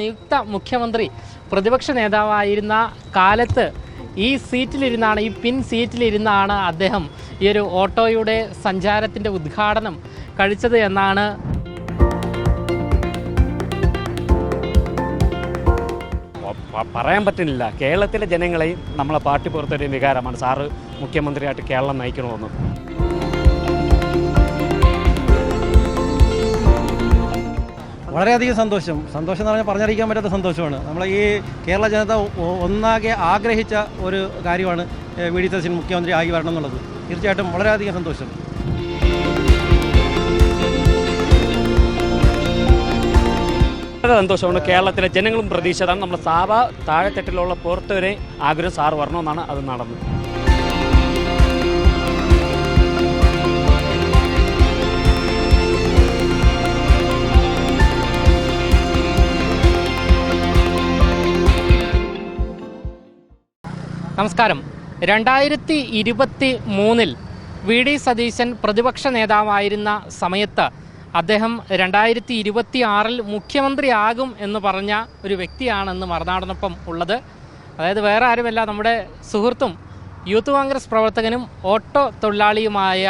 നിയുക്ത മുഖ്യമന്ത്രി പ്രതിപക്ഷ നേതാവായിരുന്ന കാലത്ത് ഈ സീറ്റിലിരുന്നാണ്, ഈ പിൻ സീറ്റിലിരുന്നാണ് അദ്ദേഹം ഈ ഒരു ഓട്ടോയുടെ സഞ്ചാരത്തിൻ്റെ ഉദ്ഘാടനം കഴിച്ചത് എന്നാണ് പറയാൻ പറ്റുന്നില്ല. കേരളത്തിലെ ജനങ്ങളെയും നമ്മളെ പാർട്ടി പുറത്തൊരു വികാരമാണ് സാറ് മുഖ്യമന്ത്രിയായിട്ട് കേരളം നയിക്കണമെന്ന്. വളരെയധികം സന്തോഷം എന്ന് പറഞ്ഞാൽ പറഞ്ഞറിയിക്കാൻ പറ്റാത്ത സന്തോഷമാണ്. നമ്മളെ ഈ കേരള ജനത ഒന്നാകെ ആഗ്രഹിച്ച ഒരു കാര്യമാണ് വി.ഡി. സതീശൻ മുഖ്യമന്ത്രി ആയി വരണം എന്നുള്ളത്. തീർച്ചയായിട്ടും വളരെയധികം സന്തോഷം. വളരെ സന്തോഷമാണ്. കേരളത്തിലെ ജനങ്ങളും പ്രതീക്ഷിച്ചതാണ്. നമ്മുടെ താഴെത്തട്ടിലുള്ള പുറത്തുവരെ ആഗ്രഹം സാറ് വരണമെന്നാണ് അത് നടന്നത്. നമസ്കാരം. 2023 വി.ഡി. സതീശൻ പ്രതിപക്ഷ നേതാവായിരുന്ന സമയത്ത് അദ്ദേഹം 2026 മുഖ്യമന്ത്രിയാകും എന്ന് പറഞ്ഞ ഒരു വ്യക്തിയാണെന്ന് മറുനാടനൊപ്പം ഉള്ളത്. അതായത് വേറെ ആരുമല്ല, നമ്മുടെ സുഹൃത്തും യൂത്ത് കോൺഗ്രസ് പ്രവർത്തകനും ഓട്ടോ തൊഴിലാളിയുമായ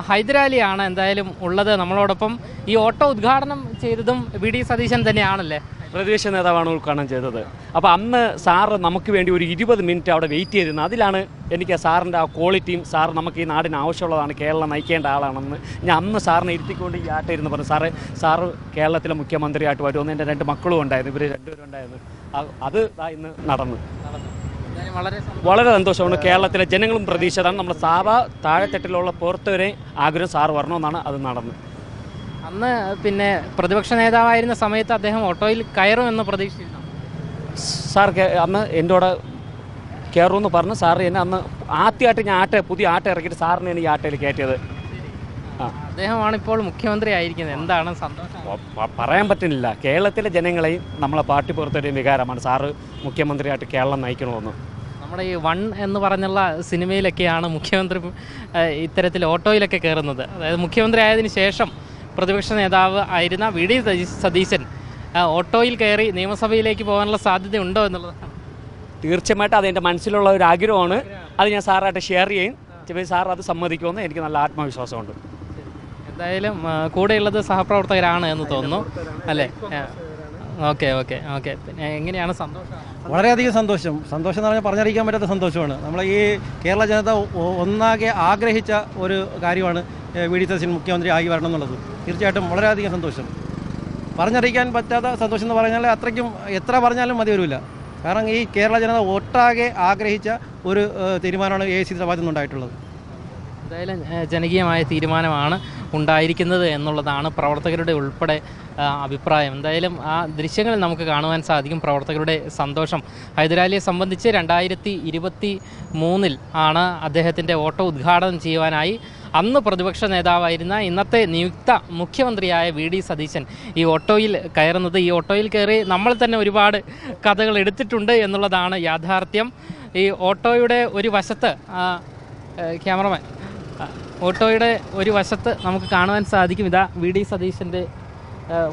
ഹൈദരാലിയാണ് എന്തായാലും ഉള്ളത് നമ്മളോടൊപ്പം. ഈ ഓട്ടോ ഉദ്ഘാടനം ചെയ്തതും വി.ഡി. സതീശൻ തന്നെയാണല്ലേ? പ്രതിപക്ഷ നേതാവാണ് ഉദ്ഘാടനം ചെയ്തത്. അപ്പോൾ അന്ന് സാറ് നമുക്ക് വേണ്ടി ഒരു 20 മിനിറ്റ് അവിടെ വെയിറ്റ് ചെയ്തിരുന്നു. അതിലാണ് എനിക്ക് സാറിൻ്റെ ആ ക്വാളിറ്റിയും സാർ നമുക്ക് ഈ നാടിന് ആവശ്യമുള്ളതാണ്, കേരളം നയിക്കേണ്ട ആളാണെന്ന് ഞാൻ അന്ന് സാറിനെ ഇരുത്തിക്കൊണ്ട് ഈ ആട്ടായിരുന്നു പറഞ്ഞു. സാറ് കേരളത്തിലെ മുഖ്യമന്ത്രിയായിട്ട് വരുമെന്ന് എൻ്റെ 2 മക്കളും ഉണ്ടായിരുന്നു, ഇവർ 2 പേരും ഉണ്ടായിരുന്നു. അത് ഇന്ന് നടന്നു. വളരെ സന്തോഷമാണ്. കേരളത്തിലെ ജനങ്ങളും പ്രതീക്ഷിച്ചതാണ്. നമ്മുടെ താഴെത്തട്ടിലുള്ള പുറത്തുവരെ ആഗ്രഹം സാറ് വരണമെന്നാണ് അത് നടന്നത്. അന്ന് പിന്നെ പ്രതിപക്ഷ നേതാവായിരുന്ന സമയത്ത് അദ്ദേഹം ഓട്ടോയിൽ കയറുമെന്ന് പ്രതീക്ഷിച്ചിരുന്നു. സാർ അന്ന് എൻ്റെ കൂടെ കയറുമെന്ന് പറഞ്ഞു. സാറ് എന്നെ അന്ന് ആദ്യമായിട്ട് ഞാൻ പുതിയ ആട്ട ഇറക്കിയിട്ട് സാറിനെ ഈ ആട്ടയിൽ കയറ്റിയത്. അദ്ദേഹമാണ് ഇപ്പോൾ മുഖ്യമന്ത്രി ആയിരിക്കുന്നത്. എന്താണ് സന്തോഷം? പറയാൻ പറ്റുന്നില്ല. കേരളത്തിലെ ജനങ്ങളെയും നമ്മളെ പാർട്ടി പുറത്തൊരു വികാരമാണ് സാറ് മുഖ്യമന്ത്രിയായിട്ട് കേരളം നയിക്കണമെന്ന്. നമ്മുടെ ഈ 1 എന്ന് പറഞ്ഞുള്ള സിനിമയിലൊക്കെയാണ് മുഖ്യമന്ത്രി ഇത്തരത്തിൽ ഓട്ടോയിലൊക്കെ കയറുന്നത്. അതായത് മുഖ്യമന്ത്രി ആയതിനു ശേഷം പ്രതിപക്ഷ നേതാവ് ആയിരുന്ന വി.ഡി. സതീശൻ ഓട്ടോയിൽ കയറി നിയമസഭയിലേക്ക് പോകാനുള്ള സാധ്യത ഉണ്ടോ എന്നുള്ളതാണ്. തീർച്ചയായിട്ടും അതെൻ്റെ മനസ്സിലുള്ള ഒരു ആഗ്രഹമാണ്. അത് ഞാൻ സാറായിട്ട് ഷെയർ ചെയ്യും. സാർ അത് സമ്മതിക്കുമെന്ന് എനിക്ക് നല്ല ആത്മവിശ്വാസമുണ്ട്. എന്തായാലും കൂടെയുള്ളത് സഹപ്രവർത്തകരാണ് എന്ന് തോന്നുന്നു അല്ലേ? ഓക്കെ. പിന്നെ എങ്ങനെയാണ് സന്തോഷം? വളരെയധികം സന്തോഷം എന്ന് പറഞ്ഞാൽ പറഞ്ഞറിയിക്കാൻ പറ്റാത്ത സന്തോഷമാണ്. നമ്മളെ ഈ കേരള ജനത ഒന്നാകെ ആഗ്രഹിച്ച ഒരു കാര്യമാണ് വി.ഡി. സതീശൻ മുഖ്യമന്ത്രി ആയി വരണം എന്നുള്ളത്. തീർച്ചയായിട്ടും വളരെയധികം സന്തോഷം. പറഞ്ഞറിയിക്കാൻ പറ്റാത്ത സന്തോഷം എന്ന് പറഞ്ഞാൽ അത്രയ്ക്കും എത്ര പറഞ്ഞാലും മതി വരില്ല. കാരണം ഈ കേരള ജനത ഒട്ടാകെ ആഗ്രഹിച്ച ഒരു തീരുമാനമാണ് AICC ഭാഗത്തു നിന്നുണ്ടായിട്ടുള്ളത്. എന്തായാലും ജനകീയമായ തീരുമാനമാണ് ഉണ്ടായിരിക്കുന്നത് എന്നുള്ളതാണ് പ്രവർത്തകരുടെ ഉൾപ്പെടെ അഭിപ്രായം. എന്തായാലും ആ ദൃശ്യങ്ങളിൽ നമുക്ക് കാണുവാൻ സാധിക്കും പ്രവർത്തകരുടെ സന്തോഷം. ഹൈദരാലിയെ സംബന്ധിച്ച് 2023 ആണ് അദ്ദേഹത്തിൻ്റെ ഓട്ടോ ഉദ്ഘാടനം ചെയ്യുവാനായി അന്ന് പ്രതിപക്ഷ നേതാവായിരുന്ന ഇന്നത്തെ നിയുക്ത മുഖ്യമന്ത്രിയായ വി.ഡി. സതീശൻ ഈ ഓട്ടോയിൽ കയറുന്നത്. ഈ ഓട്ടോയിൽ കയറി നമ്മൾ തന്നെ ഒരുപാട് കഥകൾ എടുത്തിട്ടുണ്ട് എന്നുള്ളതാണ് യാഥാർത്ഥ്യം. ഈ ഓട്ടോയുടെ ഒരു വശത്ത് ക്യാമറമാൻ ഓട്ടോയുടെ ഒരു വശത്ത് നമുക്ക് കാണുവാൻ സാധിക്കും. ഇതാ വി.ഡി. സതീശൻ്റെ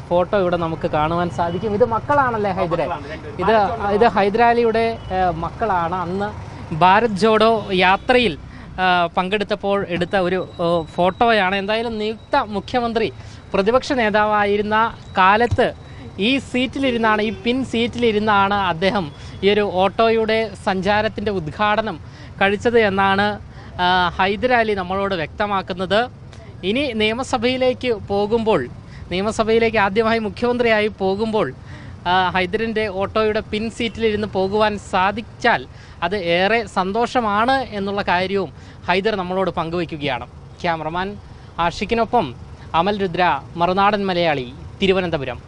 ഫോട്ടോ ഇവിടെ നമുക്ക് കാണുവാൻ സാധിക്കും. ഇത് മക്കളാണല്ലേ ഹൈദരാലി? ഇത് ഹൈദരാലിയുടെ മക്കളാണ്. അന്ന് ഭാരത് ജോഡോ യാത്രയിൽ പങ്കെടുത്തപ്പോൾ എടുത്ത ഒരു ഫോട്ടോയാണ്. എന്തായാലും നിയുക്ത മുഖ്യമന്ത്രി പ്രതിപക്ഷ നേതാവായിരുന്ന കാലത്ത് ഈ സീറ്റിലിരുന്നാണ്, ഈ പിൻ സീറ്റിലിരുന്നാണ് അദ്ദേഹം ഈ ഒരു ഓട്ടോയുടെ സഞ്ചാരത്തിൻ്റെ ഉദ്ഘാടനം കഴിച്ചത് എന്നാണ് ഹൈദരാലി നമ്മളോട് വ്യക്തമാക്കുന്നത്. ഇനി നിയമസഭയിലേക്ക് ആദ്യമായി മുഖ്യമന്ത്രിയായി പോകുമ്പോൾ ഹൈദരിൻ്റെ ഓട്ടോയുടെ പിൻ സീറ്റിലിരുന്ന് പോകുവാൻ സാധിച്ചാൽ അത് ഏറെ സന്തോഷമാണ് എന്നുള്ള കാര്യവും ഹൈദർ നമ്മളോട് പങ്കുവയ്ക്കുകയാണ്. ക്യാമറമാൻ ആഷിഖിനൊപ്പം അമൽ രുദ്ര, മറുനാടൻ മലയാളി, തിരുവനന്തപുരം.